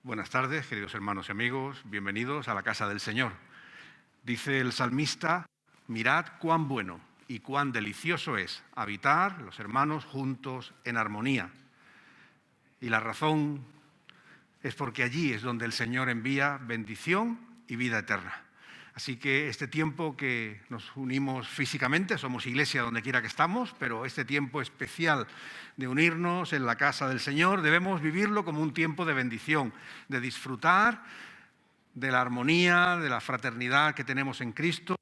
Buenas tardes, queridos hermanos y amigos, bienvenidos a la casa del Señor. Dice el salmista, mirad cuán bueno y cuán delicioso es habitar los hermanos juntos en armonía. Y la razón es porque allí es donde el Señor envía bendición y vida eterna. Así que este tiempo que nos unimos físicamente, somos iglesia donde quiera que estamos, pero este tiempo especial de unirnos en la casa del Señor, debemos vivirlo como un tiempo de bendición, de disfrutar de la armonía, de la fraternidad que tenemos en Cristo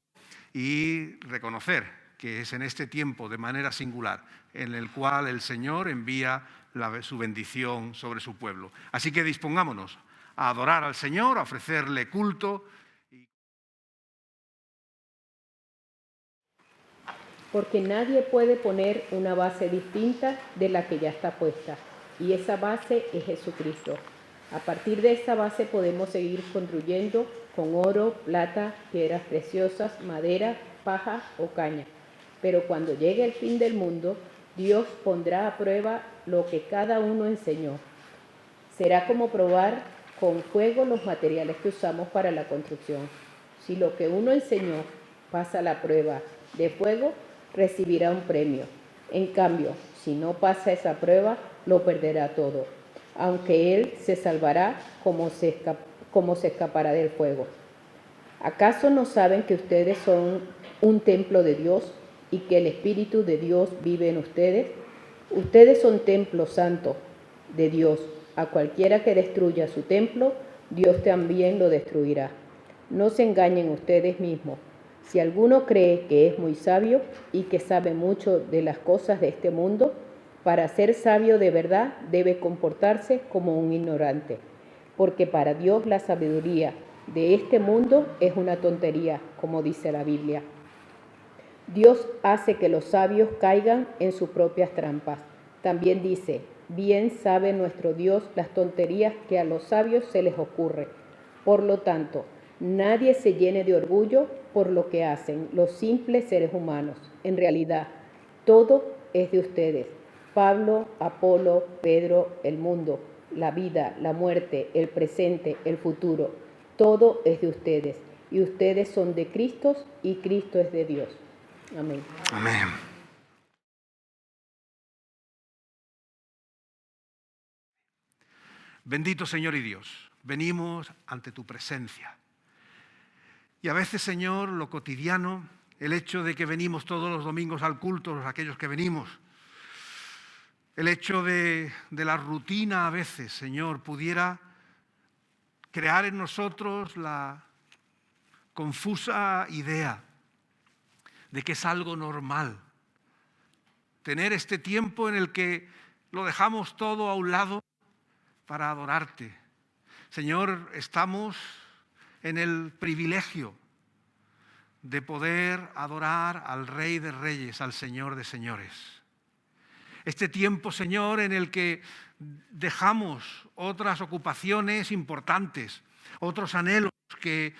y reconocer que es en este tiempo de manera singular en el cual el Señor envía su bendición sobre su pueblo. Así que dispongámonos a adorar al Señor, a ofrecerle culto. Porque nadie puede poner una base distinta de la que ya está puesta, y esa base es Jesucristo. A partir de esa base podemos seguir construyendo con oro, plata, piedras preciosas, madera, paja o caña. Pero cuando llegue el fin del mundo, Dios pondrá a prueba lo que cada uno enseñó. Será como probar con fuego los materiales que usamos para la construcción. Si lo que uno enseñó pasa la prueba de fuego, recibirá un premio. En cambio, si no pasa esa prueba, lo perderá todo, aunque él se salvará como se escapará del fuego. ¿Acaso no saben que ustedes son un templo de Dios y que el Espíritu de Dios vive en ustedes? Ustedes son templo santo de Dios. A cualquiera que destruya su templo, Dios también lo destruirá. No se engañen ustedes mismos. Si alguno cree que es muy sabio y que sabe mucho de las cosas de este mundo, para ser sabio de verdad debe comportarse como un ignorante, porque para Dios la sabiduría de este mundo es una tontería, como dice la Biblia. Dios hace que los sabios caigan en sus propias trampas. También dice, bien sabe nuestro Dios las tonterías que a los sabios se les ocurre. Por lo tanto, nadie se llene de orgullo por lo que hacen los simples seres humanos. En realidad, todo es de ustedes. Pablo, Apolo, Pedro, el mundo, la vida, la muerte, el presente, el futuro. Todo es de ustedes. Y ustedes son de Cristo y Cristo es de Dios. Amén. Amén. Bendito Señor y Dios, venimos ante tu presencia. Y a veces, Señor, lo cotidiano, el hecho de que venimos todos los domingos al culto, aquellos que venimos, el hecho de la rutina a veces, Señor, pudiera crear en nosotros la confusa idea de que es algo normal. Tener este tiempo en el que lo dejamos todo a un lado para adorarte. Señor, estamos en el privilegio de poder adorar al Rey de Reyes, al Señor de Señores. Este tiempo, Señor, en el que dejamos otras ocupaciones importantes, otros anhelos que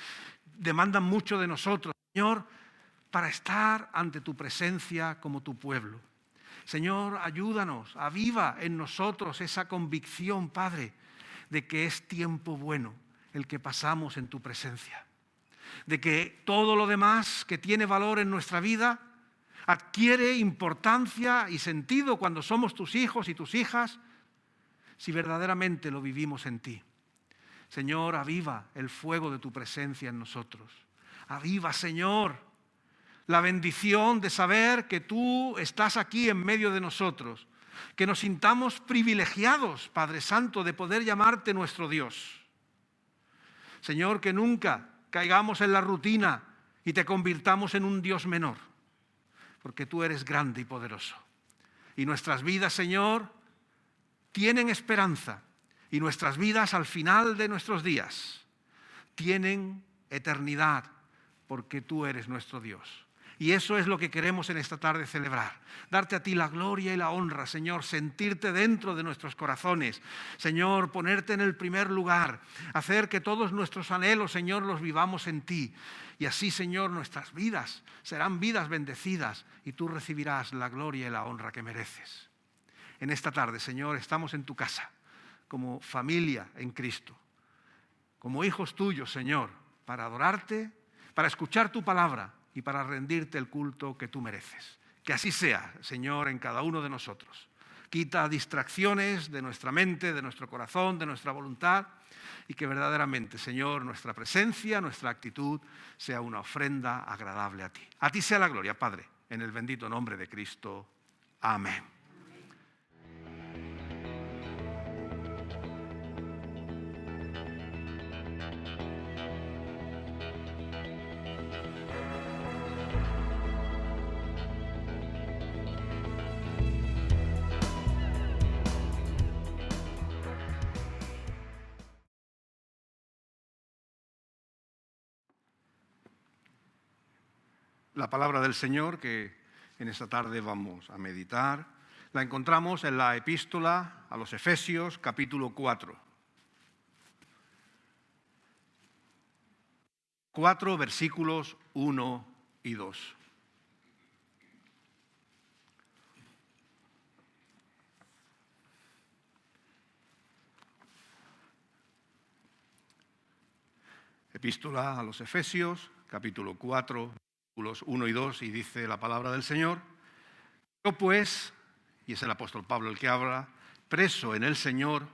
demandan mucho de nosotros, Señor, para estar ante tu presencia como tu pueblo. Señor, ayúdanos, aviva en nosotros esa convicción, Padre, de que es tiempo bueno el que pasamos en tu presencia. De que todo lo demás que tiene valor en nuestra vida adquiere importancia y sentido cuando somos tus hijos y tus hijas, si verdaderamente lo vivimos en ti. Señor, aviva el fuego de tu presencia en nosotros. Aviva, Señor, la bendición de saber que tú estás aquí en medio de nosotros, que nos sintamos privilegiados, Padre Santo, de poder llamarte nuestro Dios. Señor, que nunca caigamos en la rutina y te convirtamos en un Dios menor, porque tú eres grande y poderoso. Y nuestras vidas, Señor, tienen esperanza, y nuestras vidas al final de nuestros días tienen eternidad, porque tú eres nuestro Dios. Y eso es lo que queremos en esta tarde celebrar. Darte a ti la gloria y la honra, Señor, sentirte dentro de nuestros corazones. Señor, ponerte en el primer lugar, hacer que todos nuestros anhelos, Señor, los vivamos en ti. Y así, Señor, nuestras vidas serán vidas bendecidas y tú recibirás la gloria y la honra que mereces. En esta tarde, Señor, estamos en tu casa como familia en Cristo. como hijos tuyos, Señor, para adorarte, para escuchar tu palabra y para rendirte el culto que tú mereces. Que así sea, Señor, en cada uno de nosotros. Quita distracciones de nuestra mente, de nuestro corazón, de nuestra voluntad, y que verdaderamente, Señor, nuestra presencia, nuestra actitud sea una ofrenda agradable a ti. A ti sea la gloria, Padre, en el bendito nombre de Cristo. Amén. La palabra del Señor que en esta tarde vamos a meditar la encontramos en la epístola a los Efesios, capítulo 4. 4 versículos 1 y 2. Epístola a los Efesios, capítulo 4, versículos 1 y 2, y dice la palabra del Señor: Yo pues, y es el apóstol Pablo el que habla, preso en el Señor,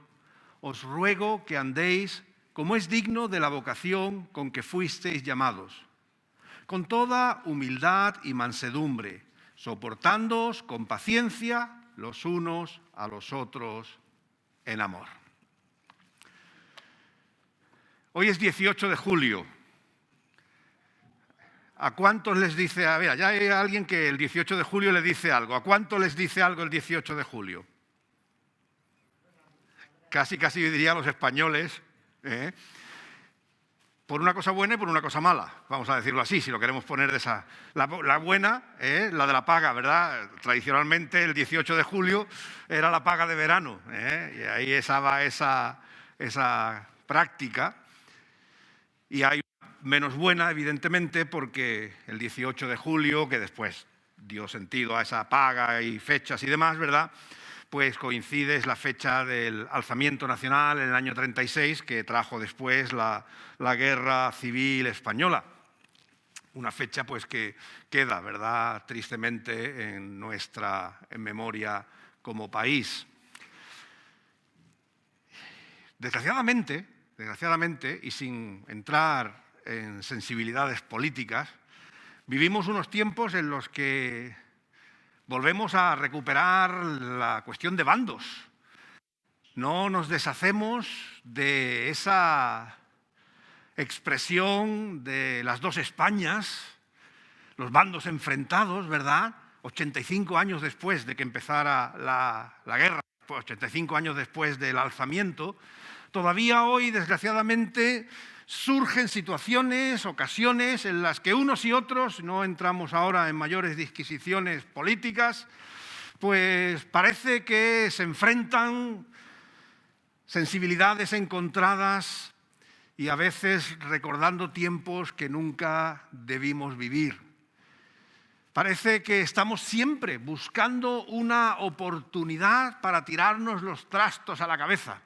os ruego que andéis como es digno de la vocación con que fuisteis llamados, con toda humildad y mansedumbre, soportándoos con paciencia los unos a los otros en amor. Hoy es 18 de julio. ¿A cuántos les dice, a ver, ya hay alguien que el 18 de julio le dice algo? ¿A cuántos les dice algo el 18 de julio? Casi diría los españoles, por una cosa buena y por una cosa mala, vamos a decirlo así, si lo queremos poner de esa. La buena, la de la paga, ¿verdad? Tradicionalmente el 18 de julio era la paga de verano, y ahí estaba esa práctica. Y hay menos buena, evidentemente, porque el 18 de julio, que después dio sentido a esa paga y fechas y demás, ¿verdad?, pues coincide, es la fecha del alzamiento nacional en el año 36, que trajo después la Guerra Civil Española. Una fecha pues que queda, ¿verdad?, tristemente en nuestra memoria como país. Desgraciadamente, y sin entrar en sensibilidades políticas, vivimos unos tiempos en los que volvemos a recuperar la cuestión de bandos. No nos deshacemos de esa expresión de las dos Españas, los bandos enfrentados, ¿verdad? 85 años después de que empezara la guerra, 85 años después del alzamiento, todavía hoy, desgraciadamente, surgen situaciones, ocasiones en las que unos y otros, no entramos ahora en mayores disquisiciones políticas, pues parece que se enfrentan sensibilidades encontradas y a veces recordando tiempos que nunca debimos vivir. Parece que estamos siempre buscando una oportunidad para tirarnos los trastos a la cabeza.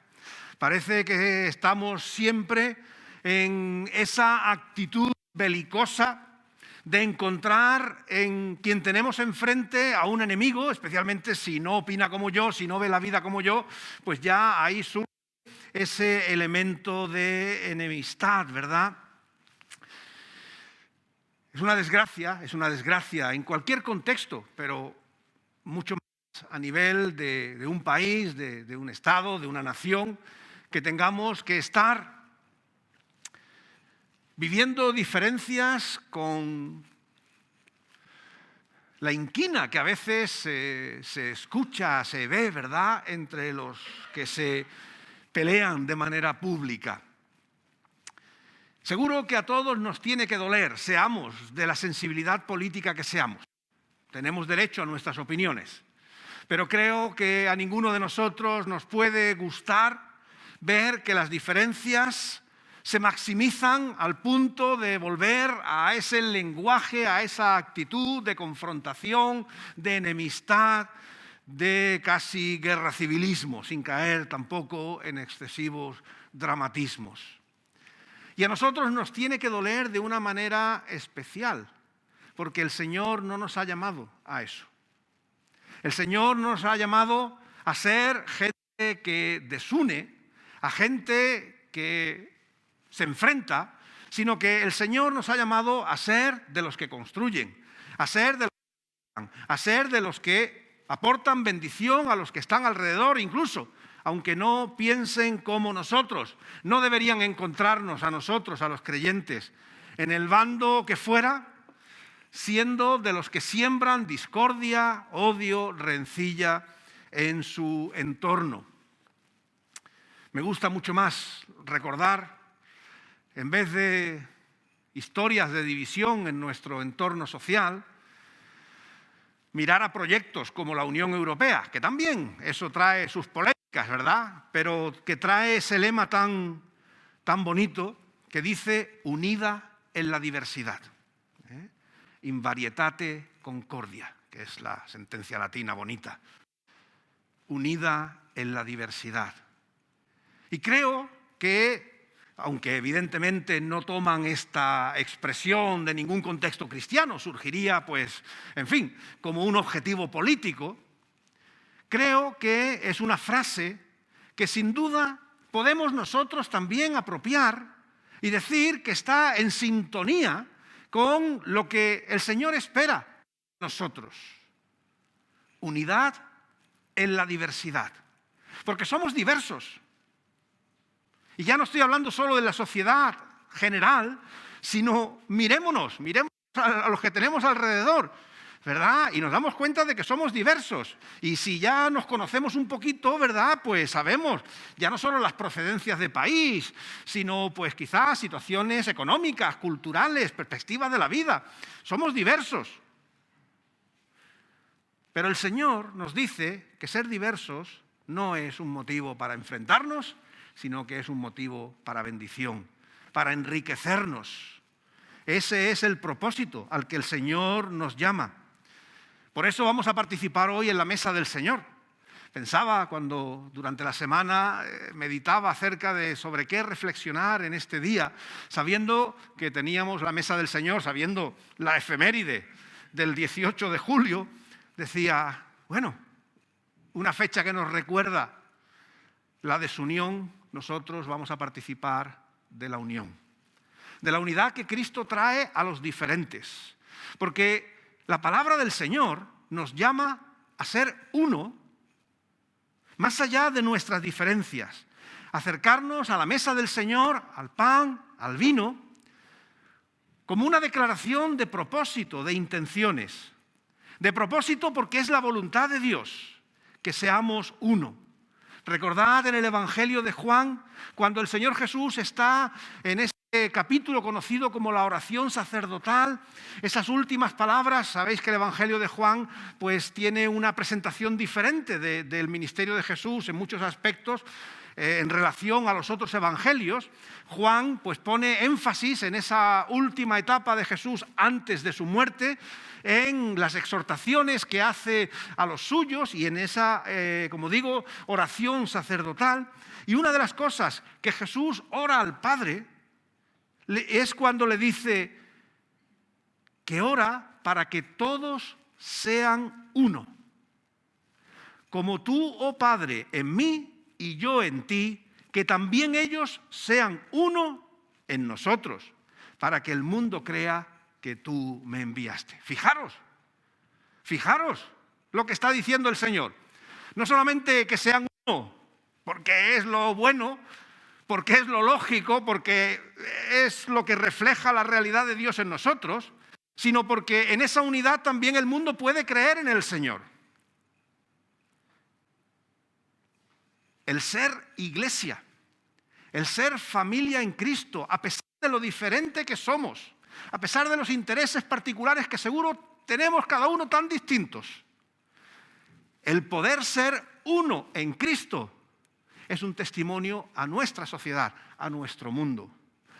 Parece que estamos siempre en esa actitud belicosa de encontrar en quien tenemos enfrente a un enemigo, especialmente si no opina como yo, si no ve la vida como yo, pues ya ahí surge ese elemento de enemistad, ¿verdad? Es una desgracia en cualquier contexto, pero mucho más a nivel de un país, de un Estado, de una nación, que tengamos que estar viviendo diferencias con la inquina que a veces se escucha, se ve, ¿verdad?, entre los que se pelean de manera pública. Seguro que a todos nos tiene que doler, seamos de la sensibilidad política que seamos. Tenemos derecho a nuestras opiniones, pero creo que a ninguno de nosotros nos puede gustar ver que las diferencias se maximizan al punto de volver a ese lenguaje, a esa actitud de confrontación, de enemistad, de casi guerra civilismo, sin caer tampoco en excesivos dramatismos. Y a nosotros nos tiene que doler de una manera especial, porque el Señor no nos ha llamado a eso. El Señor no nos ha llamado a ser gente que desune, a gente que se enfrenta, sino que el Señor nos ha llamado a ser de los que construyen, a ser de los que aportan bendición a los que están alrededor, incluso aunque no piensen como nosotros. No deberían encontrarnos a nosotros, a los creyentes, en el bando que fuera, siendo de los que siembran discordia, odio, rencilla en su entorno. Me gusta mucho más recordar, en vez de historias de división en nuestro entorno social, mirar a proyectos como la Unión Europea, que también eso trae sus polémicas, ¿verdad? Pero que trae ese lema tan bonito que dice unida en la diversidad. In varietate concordia, que es la sentencia latina bonita. Unida en la diversidad. Y creo que, aunque evidentemente no toman esta expresión de ningún contexto cristiano, surgiría, pues, en fin, como un objetivo político, creo que es una frase que sin duda podemos nosotros también apropiar y decir que está en sintonía con lo que el Señor espera de nosotros. Unidad en la diversidad. Porque somos diversos. Y ya no estoy hablando solo de la sociedad general, sino miremos a los que tenemos alrededor, ¿verdad? Y nos damos cuenta de que somos diversos. Y si ya nos conocemos un poquito, ¿verdad? Pues sabemos ya no solo las procedencias de país, sino pues quizás situaciones económicas, culturales, perspectivas de la vida. Somos diversos. Pero el Señor nos dice que ser diversos no es un motivo para enfrentarnos, sino que es un motivo para bendición, para enriquecernos. Ese es el propósito al que el Señor nos llama. Por eso vamos a participar hoy en la mesa del Señor. Pensaba cuando durante la semana meditaba acerca de sobre qué reflexionar en este día, sabiendo que teníamos la mesa del Señor, sabiendo la efeméride del 18 de julio, decía, bueno, una fecha que nos recuerda la desunión, nosotros vamos a participar de la unión, de la unidad que Cristo trae a los diferentes. Porque la palabra del Señor nos llama a ser uno, más allá de nuestras diferencias, acercarnos a la mesa del Señor, al pan, al vino, como una declaración de propósito, de intenciones. De propósito porque es la voluntad de Dios que seamos uno. Recordad en el Evangelio de Juan, cuando el Señor Jesús está en ese capítulo conocido como la oración sacerdotal, esas últimas palabras, sabéis que el Evangelio de Juan pues tiene una presentación diferente del ministerio de Jesús en muchos aspectos en relación a los otros evangelios. Juan pues pone énfasis en esa última etapa de Jesús antes de su muerte, en las exhortaciones que hace a los suyos y en esa, como digo, oración sacerdotal. Y una de las cosas que Jesús ora al Padre es cuando le dice que ora para que todos sean uno. Como tú, oh Padre, en mí y yo en ti, que también ellos sean uno en nosotros, para que el mundo crea que tú me enviaste. Fijaros lo que está diciendo el Señor. No solamente que sean uno, porque es lo bueno, porque es lo lógico, porque es lo que refleja la realidad de Dios en nosotros, sino porque en esa unidad también el mundo puede creer en el Señor. El ser iglesia, el ser familia en Cristo, a pesar de lo diferente que somos, a pesar de los intereses particulares que seguro tenemos cada uno tan distintos, el poder ser uno en Cristo es un testimonio a nuestra sociedad, a nuestro mundo,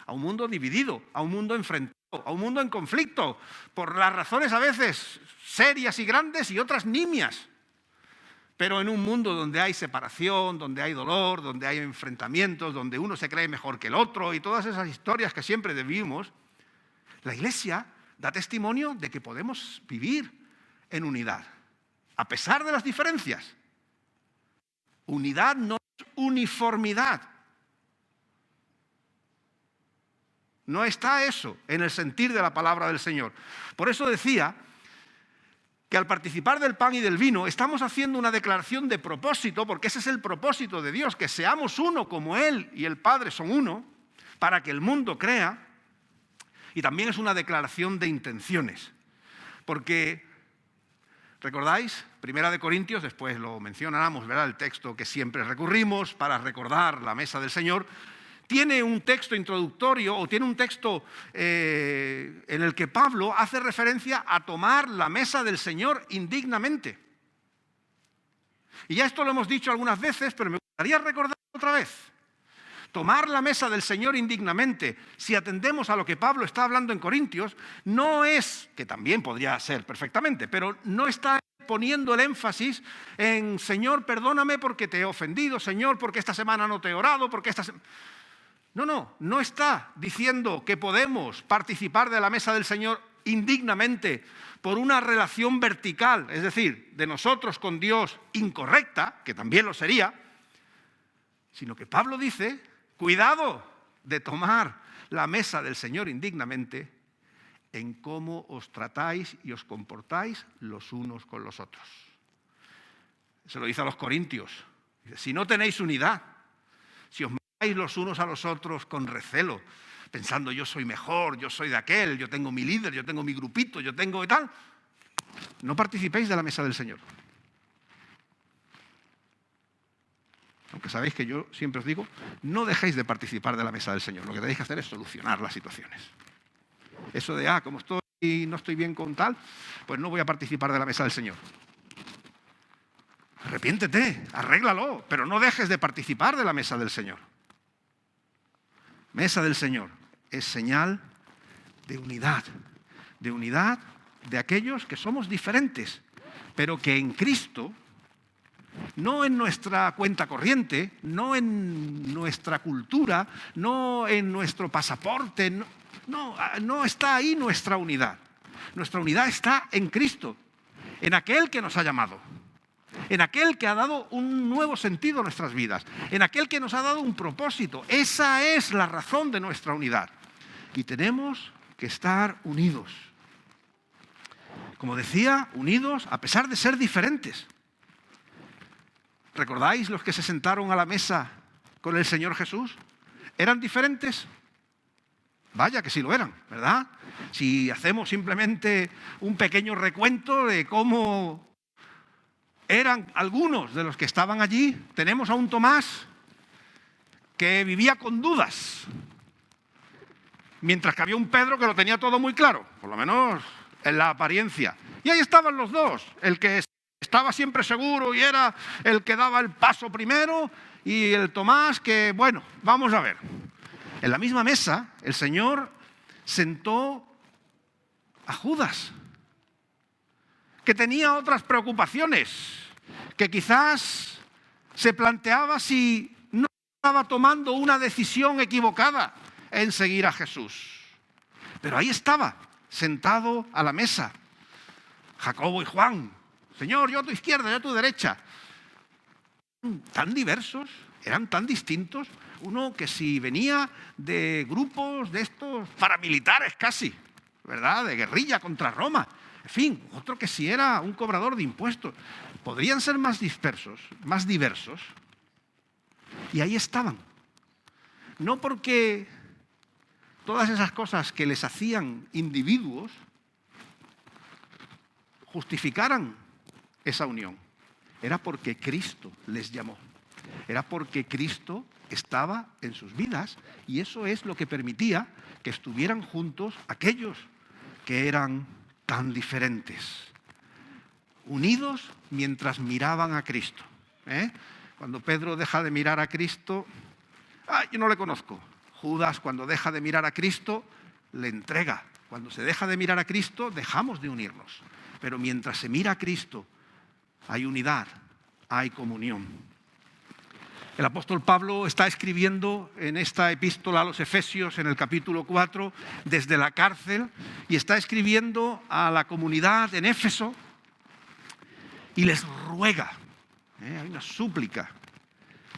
a un mundo dividido, a un mundo enfrentado, a un mundo en conflicto, por las razones a veces serias y grandes y otras nimias. Pero en un mundo donde hay separación, donde hay dolor, donde hay enfrentamientos, donde uno se cree mejor que el otro y todas esas historias que siempre vivimos, la Iglesia da testimonio de que podemos vivir en unidad, a pesar de las diferencias. Unidad no es uniformidad. No está eso en el sentir de la palabra del Señor. Por eso decía que al participar del pan y del vino estamos haciendo una declaración de propósito, porque ese es el propósito de Dios, que seamos uno como Él y el Padre son uno, para que el mundo crea. Y también es una declaración de intenciones, porque, ¿recordáis? 1 Corintios, después lo mencionamos, ¿verdad? El texto que siempre recurrimos para recordar la mesa del Señor, tiene un texto introductorio o tiene un texto en el que Pablo hace referencia a tomar la mesa del Señor indignamente. Y ya esto lo hemos dicho algunas veces, pero me gustaría recordar otra vez. Tomar la mesa del Señor indignamente, si atendemos a lo que Pablo está hablando en Corintios, no es, que también podría ser perfectamente, pero no está poniendo el énfasis en Señor, perdóname porque te he ofendido, Señor, porque esta semana no te he orado, porque esta semana... No está diciendo que podemos participar de la mesa del Señor indignamente por una relación vertical, es decir, de nosotros con Dios incorrecta, que también lo sería, sino que Pablo dice, cuidado de tomar la mesa del Señor indignamente en cómo os tratáis y os comportáis los unos con los otros. Se lo dice a los corintios. Dice, si no tenéis unidad, si os los unos a los otros con recelo, pensando yo soy mejor, yo soy de aquel, yo tengo mi líder, yo tengo mi grupito, yo tengo y tal, no participéis de la mesa del Señor. Aunque sabéis que yo siempre os digo, no dejéis de participar de la mesa del Señor, lo que tenéis que hacer es solucionar las situaciones. Eso de, como estoy y no estoy bien con tal, pues no voy a participar de la mesa del Señor. Arrepiéntete, arréglalo, pero no dejes de participar de la mesa del Señor. Mesa del Señor es señal de unidad de aquellos que somos diferentes, pero que en Cristo, no en nuestra cuenta corriente, no en nuestra cultura, no en nuestro pasaporte, no está ahí nuestra unidad. Nuestra unidad está en Cristo, en aquel que nos ha llamado, en aquel que ha dado un nuevo sentido a nuestras vidas, en aquel que nos ha dado un propósito. Esa es la razón de nuestra unidad. Y tenemos que estar unidos. Como decía, unidos a pesar de ser diferentes. ¿Recordáis los que se sentaron a la mesa con el Señor Jesús? ¿Eran diferentes? Vaya que sí lo eran, ¿verdad? Si hacemos simplemente un pequeño recuento de cómo eran algunos de los que estaban allí, tenemos a un Tomás que vivía con dudas, mientras que había un Pedro que lo tenía todo muy claro, por lo menos en la apariencia. Y ahí estaban los dos, el que estaba siempre seguro y era el que daba el paso primero, y el Tomás que, bueno, vamos a ver. En la misma mesa, el Señor sentó a Judas, que tenía otras preocupaciones, que quizás se planteaba si no estaba tomando una decisión equivocada en seguir a Jesús. Pero ahí estaba, sentado a la mesa, Jacobo y Juan. Señor, yo a tu izquierda, yo a tu derecha. Tan diversos, eran tan distintos. Uno que si venía de grupos de estos paramilitares casi, ¿verdad? De guerrilla contra Roma. En fin, otro que si era un cobrador de impuestos. Podrían ser más dispersos, más diversos. Y ahí estaban. No porque todas esas cosas que les hacían individuos justificaran esa unión. Era porque Cristo les llamó. Era porque Cristo estaba en sus vidas y eso es lo que permitía que estuvieran juntos aquellos que eran tan diferentes, unidos mientras miraban a Cristo. Cuando Pedro deja de mirar a Cristo, yo no le conozco. Judas, cuando deja de mirar a Cristo, le entrega. Cuando se deja de mirar a Cristo, dejamos de unirnos. Pero mientras se mira a Cristo, hay unidad, hay comunión. El apóstol Pablo está escribiendo en esta epístola a los Efesios, en el capítulo 4, desde la cárcel, y está escribiendo a la comunidad en Éfeso y les ruega, hay una súplica,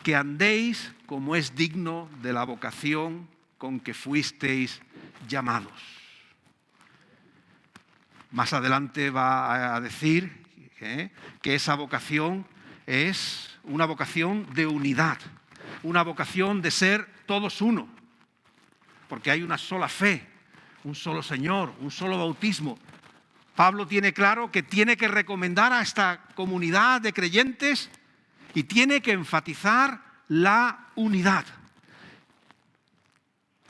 que andéis como es digno de la vocación con que fuisteis llamados. Más adelante va a decir que esa vocación es una vocación de unidad, una vocación de ser todos uno, porque hay una sola fe, un solo Señor, un solo bautismo. Pablo tiene claro que tiene que recomendar a esta comunidad de creyentes y tiene que enfatizar la unidad.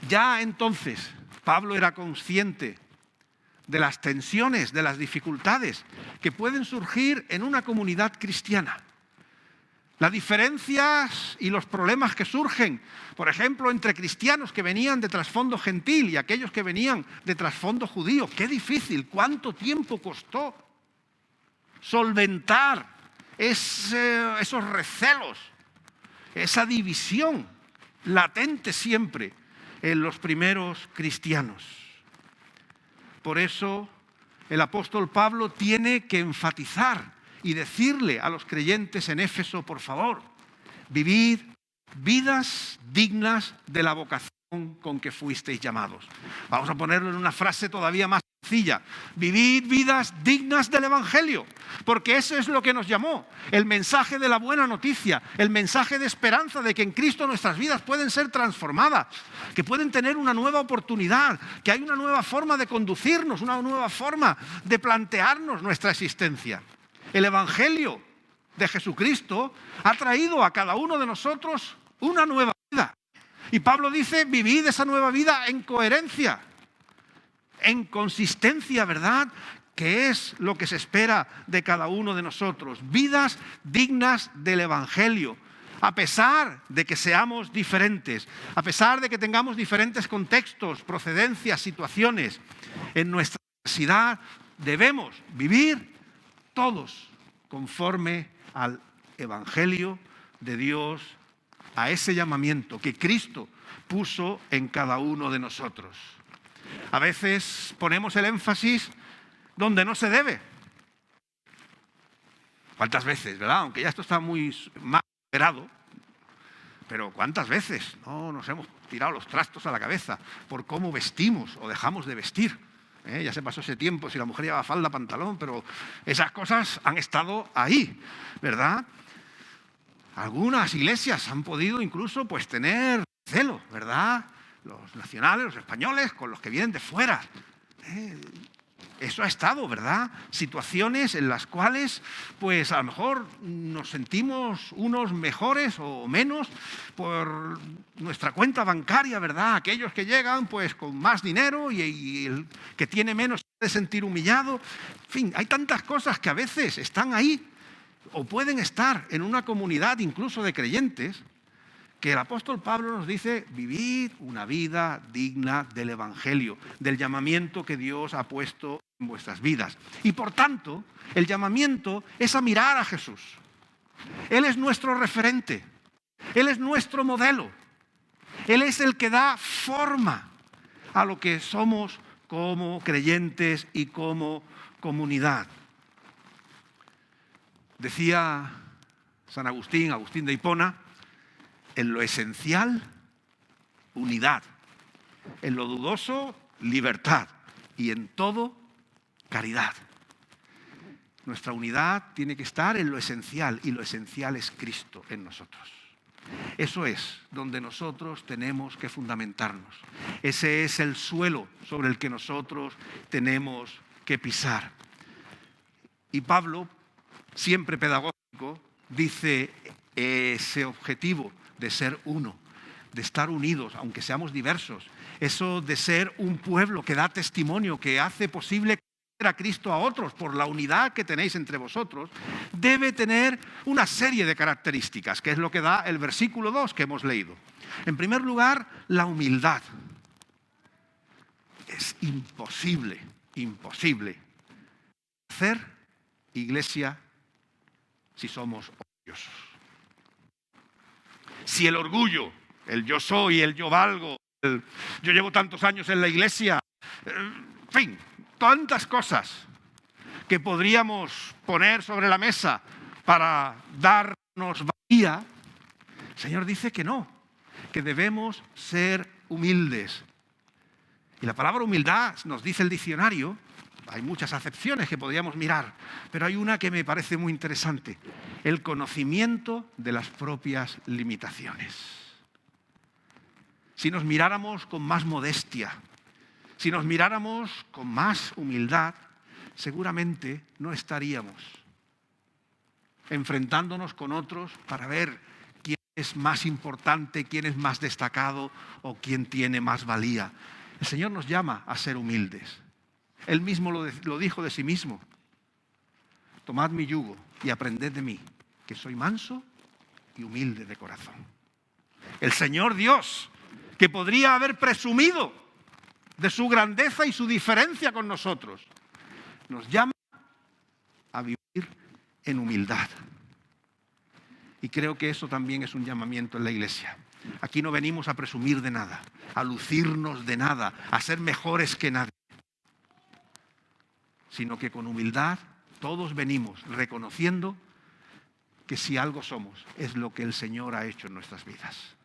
Ya entonces Pablo era consciente de las tensiones, de las dificultades que pueden surgir en una comunidad cristiana. Las diferencias y los problemas que surgen, por ejemplo, entre cristianos que venían de trasfondo gentil y aquellos que venían de trasfondo judío. Qué difícil, cuánto tiempo costó solventar esos recelos, esa división latente siempre en los primeros cristianos. Por eso el apóstol Pablo tiene que enfatizar y decirle a los creyentes en Éfeso, por favor, vivid vidas dignas de la vocación con que fuisteis llamados. Vamos a ponerlo en una frase todavía más sencilla. Vivid vidas dignas del Evangelio, porque eso es lo que nos llamó, el mensaje de la buena noticia, el mensaje de esperanza de que en Cristo nuestras vidas pueden ser transformadas, que pueden tener una nueva oportunidad, que hay una nueva forma de conducirnos, una nueva forma de plantearnos nuestra existencia. El Evangelio de Jesucristo ha traído a cada uno de nosotros una nueva vida. Y Pablo dice, vivid esa nueva vida en coherencia, en consistencia, ¿verdad? Que es lo que se espera de cada uno de nosotros. Vidas dignas del Evangelio. A pesar de que seamos diferentes, a pesar de que tengamos diferentes contextos, procedencias, situaciones, en nuestra diversidad debemos vivir todos conforme al Evangelio de Dios, a ese llamamiento que Cristo puso en cada uno de nosotros. A veces ponemos el énfasis donde no se debe. ¿Cuántas veces, verdad? Aunque ya esto está muy más esperado, pero ¿cuántas veces no nos hemos tirado los trastos a la cabeza por cómo vestimos o dejamos de vestir? Ya se pasó ese tiempo, si la mujer llevaba falda, pantalón, pero esas cosas han estado ahí, ¿verdad? Algunas iglesias han podido incluso pues tener celo, ¿verdad? Los nacionales, los españoles, con los que vienen de fuera. Eso ha estado, ¿verdad? Situaciones en las cuales, pues a lo mejor nos sentimos unos mejores o menos por nuestra cuenta bancaria, ¿verdad? Aquellos que llegan pues con más dinero y el que tiene menos se puede sentir humillado. En fin, hay tantas cosas que a veces están ahí o pueden estar en una comunidad incluso de creyentes, que el apóstol Pablo nos dice, vivid una vida digna del Evangelio, del llamamiento que Dios ha puesto en vuestras vidas. Y por tanto, el llamamiento es a mirar a Jesús. Él es nuestro referente, Él es nuestro modelo, Él es el que da forma a lo que somos como creyentes y como comunidad. Decía San Agustín, Agustín de Hipona, en lo esencial, unidad. En lo dudoso, libertad. Y en todo, caridad. Nuestra unidad tiene que estar en lo esencial, y lo esencial es Cristo en nosotros. Eso es donde nosotros tenemos que fundamentarnos. Ese es el suelo sobre el que nosotros tenemos que pisar. Y Pablo, siempre pedagógico, dice ese objetivo de ser uno, de estar unidos, aunque seamos diversos. Eso de ser un pueblo que da testimonio, que hace posible conocer a Cristo a otros por la unidad que tenéis entre vosotros, debe tener una serie de características, que es lo que da el versículo 2 que hemos leído. En primer lugar, la humildad. Es imposible hacer iglesia si somos orgullosos. Si el orgullo, el yo soy, el yo valgo, yo llevo tantos años en la iglesia, en fin, tantas cosas que podríamos poner sobre la mesa para darnos valía, el Señor dice que no, que debemos ser humildes. Y la palabra humildad, nos dice el diccionario, hay muchas acepciones que podríamos mirar, pero hay una que me parece muy interesante: el conocimiento de las propias limitaciones. Si nos miráramos con más modestia, si nos miráramos con más humildad, seguramente no estaríamos enfrentándonos con otros para ver quién es más importante, quién es más destacado o quién tiene más valía. El Señor nos llama a ser humildes. Él mismo lo dijo de sí mismo: tomad mi yugo y aprended de mí, que soy manso y humilde de corazón. El Señor Dios, que podría haber presumido de su grandeza y su diferencia con nosotros, nos llama a vivir en humildad. Y creo que eso también es un llamamiento en la iglesia. Aquí no venimos a presumir de nada, a lucirnos de nada, a ser mejores que nadie, sino que con humildad todos venimos reconociendo que si algo somos es lo que el Señor ha hecho en nuestras vidas.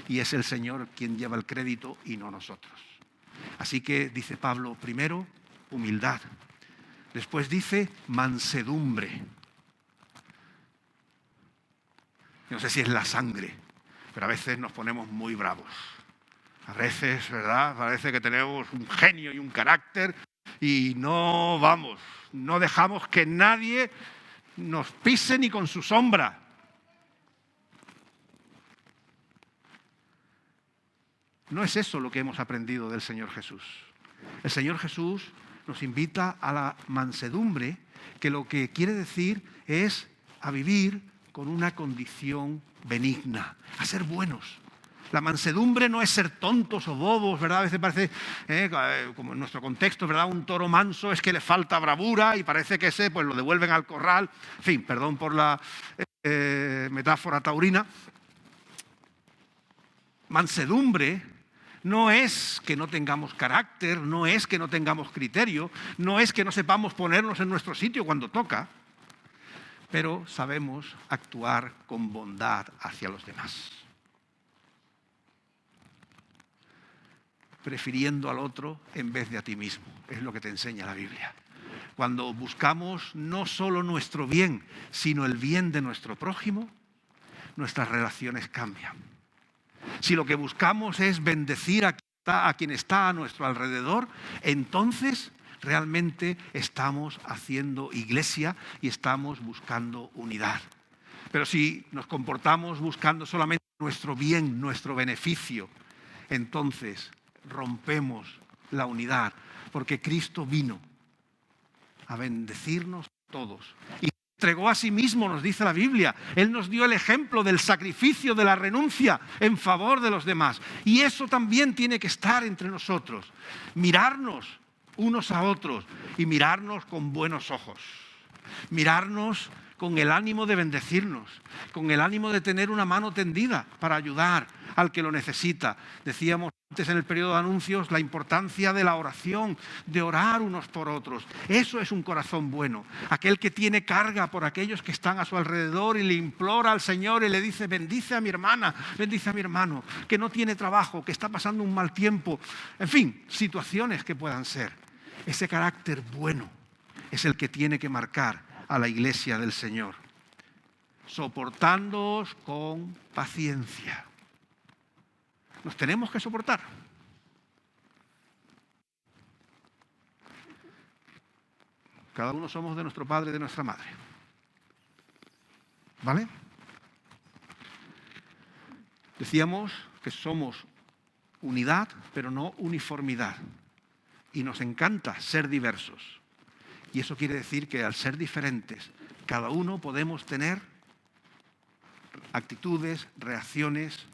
Y es el Señor quien lleva el crédito y no nosotros. Así que dice Pablo, primero, humildad. Después dice mansedumbre. No sé si es la sangre, pero a veces nos ponemos muy bravos. A veces, ¿verdad? Parece que tenemos un genio y un carácter y no dejamos que nadie nos pise ni con su sombra. No es eso lo que hemos aprendido del Señor Jesús. El Señor Jesús nos invita a la mansedumbre, que lo que quiere decir es a vivir con una condición benigna, a ser buenos. La mansedumbre no es ser tontos o bobos, ¿verdad? A veces parece, como en nuestro contexto, ¿verdad? Un toro manso es que le falta bravura y parece que ese pues lo devuelven al corral. En fin, perdón por la metáfora taurina. Mansedumbre no es que no tengamos carácter, no es que no tengamos criterio, no es que no sepamos ponernos en nuestro sitio cuando toca, pero sabemos actuar con bondad hacia los demás, prefiriendo al otro en vez de a ti mismo. Es lo que te enseña la Biblia. Cuando buscamos no solo nuestro bien, sino el bien de nuestro prójimo, nuestras relaciones cambian. Si lo que buscamos es bendecir a quien está a nuestro alrededor, entonces realmente estamos haciendo iglesia y estamos buscando unidad. Pero si nos comportamos buscando solamente nuestro bien, nuestro beneficio, entonces rompemos la unidad, porque Cristo vino a bendecirnos todos y entregó a sí mismo, nos dice la Biblia. Él nos dio el ejemplo del sacrificio, de la renuncia en favor de los demás. Y eso también tiene que estar entre nosotros. Mirarnos unos a otros y mirarnos con buenos ojos. Mirarnos con el ánimo de bendecirnos, con el ánimo de tener una mano tendida para ayudar al que lo necesita. Decíamos antes en el periodo de anuncios la importancia de la oración, de orar unos por otros. Eso es un corazón bueno. Aquel que tiene carga por aquellos que están a su alrededor y le implora al Señor y le dice: bendice a mi hermana, bendice a mi hermano, que no tiene trabajo, que está pasando un mal tiempo. En fin, situaciones que puedan ser. Ese carácter bueno es el que tiene que marcar a la iglesia del Señor. Soportándoos con paciencia. Nos tenemos que soportar. Cada uno somos de nuestro padre y de nuestra madre. ¿Vale? Decíamos que somos unidad, pero no uniformidad. Y nos encanta ser diversos. Y eso quiere decir que al ser diferentes, cada uno podemos tener actitudes, reacciones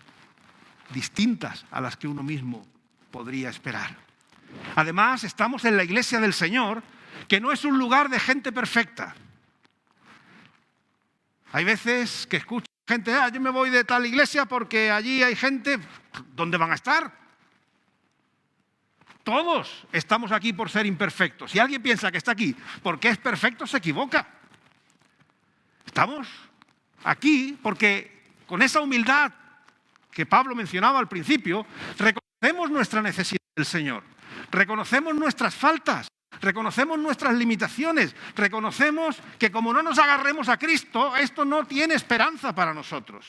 distintas a las que uno mismo podría esperar. Además, estamos en la iglesia del Señor, que no es un lugar de gente perfecta. Hay veces que escucho gente, yo me voy de tal iglesia porque allí hay gente. ¿Dónde van a estar? Todos estamos aquí por ser imperfectos. Si alguien piensa que está aquí porque es perfecto, se equivoca. Estamos aquí porque con esa humildad que Pablo mencionaba al principio, reconocemos nuestra necesidad del Señor, reconocemos nuestras faltas, reconocemos nuestras limitaciones, reconocemos que como no nos agarremos a Cristo, esto no tiene esperanza para nosotros.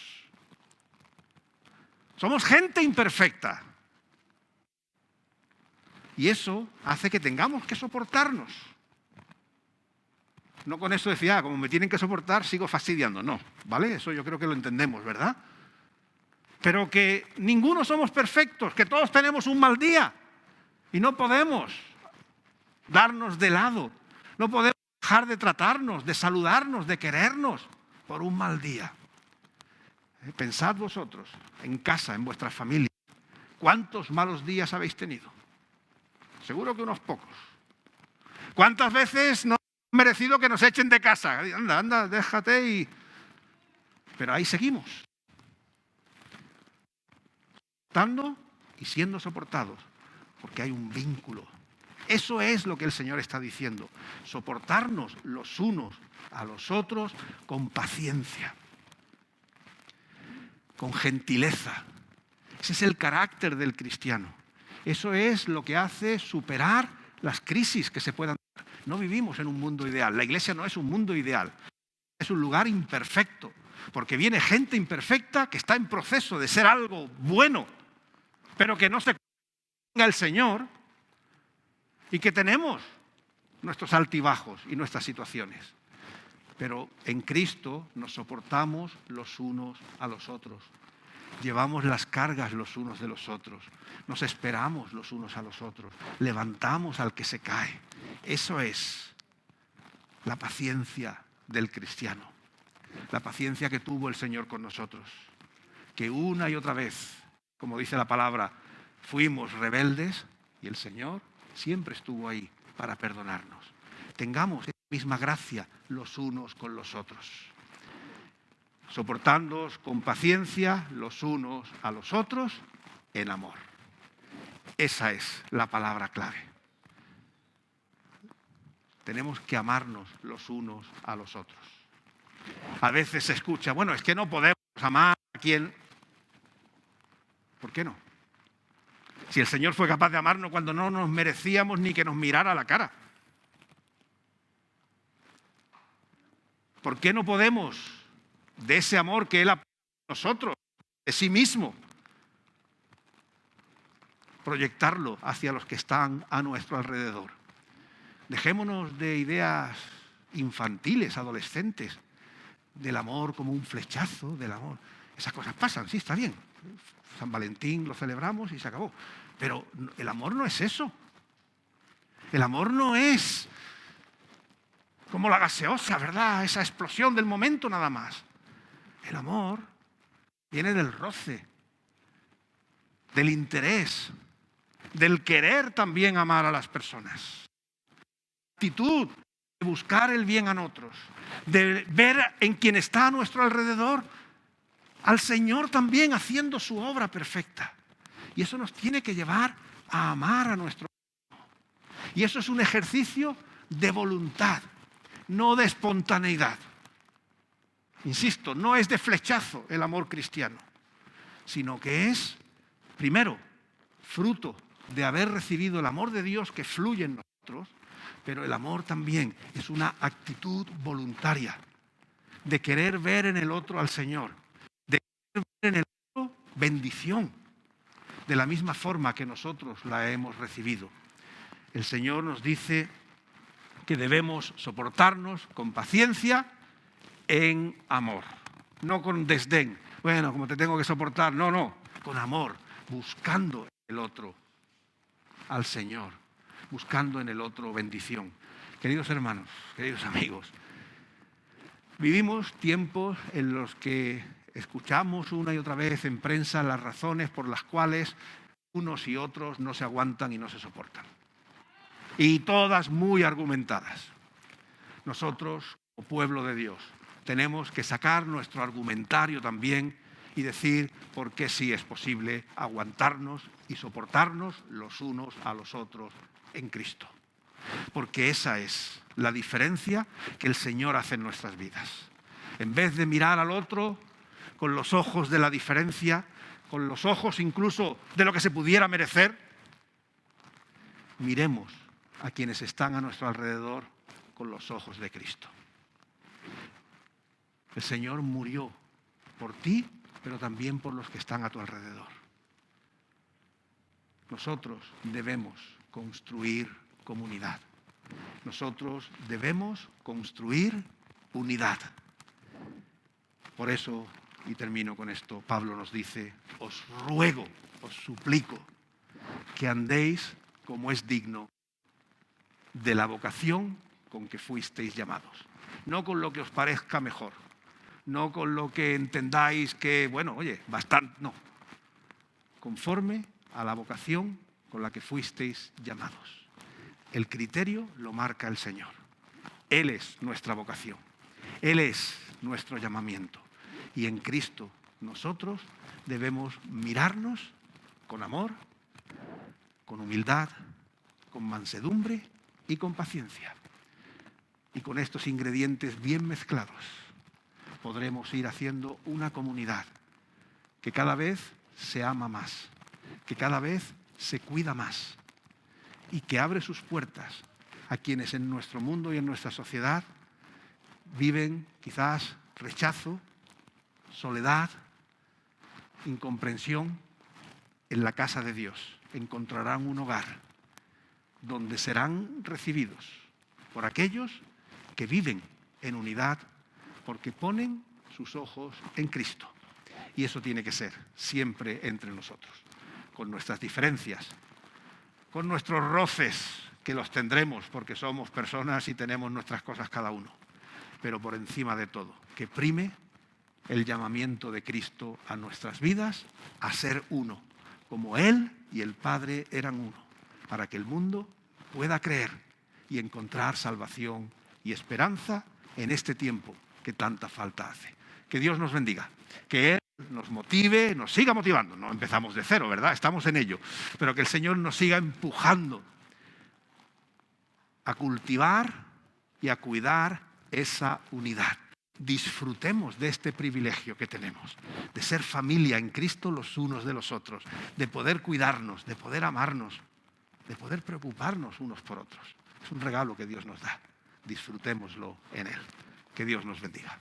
Somos gente imperfecta. Y eso hace que tengamos que soportarnos. No con eso decía, como me tienen que soportar, sigo fastidiando. No, ¿vale? Eso yo creo que lo entendemos, ¿verdad? Pero que ninguno somos perfectos, que todos tenemos un mal día. Y no podemos darnos de lado. No podemos dejar de tratarnos, de saludarnos, de querernos por un mal día. Pensad vosotros, en casa, en vuestras familias, ¿cuántos malos días habéis tenido? Seguro que unos pocos. ¿Cuántas veces no han merecido que nos echen de casa? Anda, déjate Pero ahí seguimos. Soportando y siendo soportados, porque hay un vínculo. Eso es lo que el Señor está diciendo. Soportarnos los unos a los otros con paciencia, con gentileza. Ese es el carácter del cristiano. Eso es lo que hace superar las crisis que se puedan dar. No vivimos en un mundo ideal. La iglesia no es un mundo ideal. Es un lugar imperfecto. Porque viene gente imperfecta que está en proceso de ser algo bueno, pero que no se convenga el Señor, y que tenemos nuestros altibajos y nuestras situaciones. Pero en Cristo nos soportamos los unos a los otros. Llevamos las cargas los unos de los otros. Nos esperamos los unos a los otros. Levantamos al que se cae. Eso es la paciencia del cristiano. La paciencia que tuvo el Señor con nosotros. Que una y otra vez, como dice la palabra, fuimos rebeldes y el Señor siempre estuvo ahí para perdonarnos. Tengamos esa misma gracia los unos con los otros. Soportándoos con paciencia los unos a los otros en amor. Esa es la palabra clave. Tenemos que amarnos los unos a los otros. A veces se escucha, bueno, es que no podemos amar a quien. ¿Por qué no? Si el Señor fue capaz de amarnos cuando no nos merecíamos ni que nos mirara a la cara. ¿Por qué no podemos, de ese amor que Él ha puesto en nosotros, de sí mismo, proyectarlo hacia los que están a nuestro alrededor? Dejémonos de ideas infantiles, adolescentes, del amor como un flechazo, del amor. Esas cosas pasan, sí, está bien. San Valentín lo celebramos y se acabó. Pero el amor no es eso. El amor no es como la gaseosa, ¿verdad? Esa explosión del momento nada más. El amor viene del roce, del interés, del querer también amar a las personas. La actitud de buscar el bien a otros, de ver en quien está a nuestro alrededor al Señor también haciendo su obra perfecta. Y eso nos tiene que llevar a amar a nuestro prójimo. Y eso es un ejercicio de voluntad, no de espontaneidad. Insisto, no es de flechazo el amor cristiano, sino que es, primero, fruto de haber recibido el amor de Dios que fluye en nosotros, pero el amor también es una actitud voluntaria de querer ver en el otro al Señor, de querer ver en el otro bendición, de la misma forma que nosotros la hemos recibido. El Señor nos dice que debemos soportarnos con paciencia en amor, no con desdén. Bueno, como te tengo que soportar, no, con amor, buscando en el otro al Señor, buscando en el otro bendición. Queridos hermanos, queridos amigos, vivimos tiempos en los que escuchamos una y otra vez en prensa las razones por las cuales unos y otros no se aguantan y no se soportan. Y todas muy argumentadas. Nosotros, como pueblo de Dios, tenemos que sacar nuestro argumentario también y decir por qué sí es posible aguantarnos y soportarnos los unos a los otros en Cristo. Porque esa es la diferencia que el Señor hace en nuestras vidas. En vez de mirar al otro con los ojos de la diferencia, con los ojos incluso de lo que se pudiera merecer, miremos a quienes están a nuestro alrededor con los ojos de Cristo. El Señor murió por ti, pero también por los que están a tu alrededor. Nosotros debemos construir comunidad. Nosotros debemos construir unidad. Por eso, y termino con esto, Pablo nos dice: os ruego, os suplico, que andéis como es digno de la vocación con que fuisteis llamados. No con lo que os parezca mejor, no con lo que entendáis que, bueno, oye, bastante, no. Conforme a la vocación con la que fuisteis llamados. El criterio lo marca el Señor. Él es nuestra vocación. Él es nuestro llamamiento. Y en Cristo nosotros debemos mirarnos con amor, con humildad, con mansedumbre y con paciencia. Y con estos ingredientes bien mezclados podremos ir haciendo una comunidad que cada vez se ama más, que cada vez se cuida más y que abre sus puertas a quienes en nuestro mundo y en nuestra sociedad viven quizás rechazo, soledad, incomprensión. En la casa de Dios encontrarán un hogar donde serán recibidos por aquellos que viven en unidad porque ponen sus ojos en Cristo. Y eso tiene que ser siempre entre nosotros, con nuestras diferencias, con nuestros roces, que los tendremos porque somos personas y tenemos nuestras cosas cada uno. Pero por encima de todo, que prime el llamamiento de Cristo a nuestras vidas a ser uno, como Él y el Padre eran uno, para que el mundo pueda creer y encontrar salvación y esperanza en este tiempo que tanta falta hace. Que Dios nos bendiga, que Él nos motive, nos siga motivando. No empezamos de cero, ¿verdad? Estamos en ello. Pero que el Señor nos siga empujando a cultivar y a cuidar esa unidad. Disfrutemos de este privilegio que tenemos, de ser familia en Cristo los unos de los otros, de poder cuidarnos, de poder amarnos, de poder preocuparnos unos por otros. Es un regalo que Dios nos da. Disfrutémoslo en Él. Que Dios nos bendiga.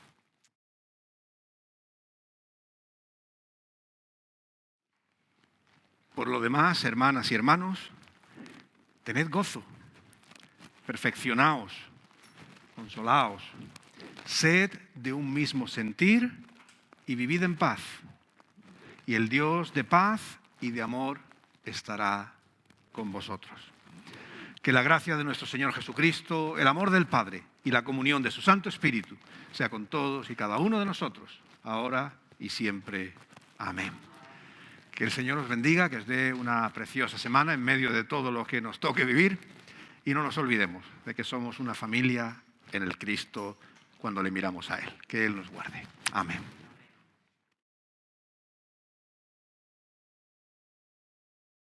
Por lo demás, hermanas y hermanos, tened gozo, perfeccionaos, consolaos, sed de un mismo sentir y vivid en paz. Y el Dios de paz y de amor estará con vosotros. Que la gracia de nuestro Señor Jesucristo, el amor del Padre y la comunión de su Santo Espíritu sea con todos y cada uno de nosotros, ahora y siempre. Amén. Que el Señor os bendiga, que os dé una preciosa semana en medio de todo lo que nos toque vivir y no nos olvidemos de que somos una familia en el Cristo cuando le miramos a Él. Que Él nos guarde. Amén.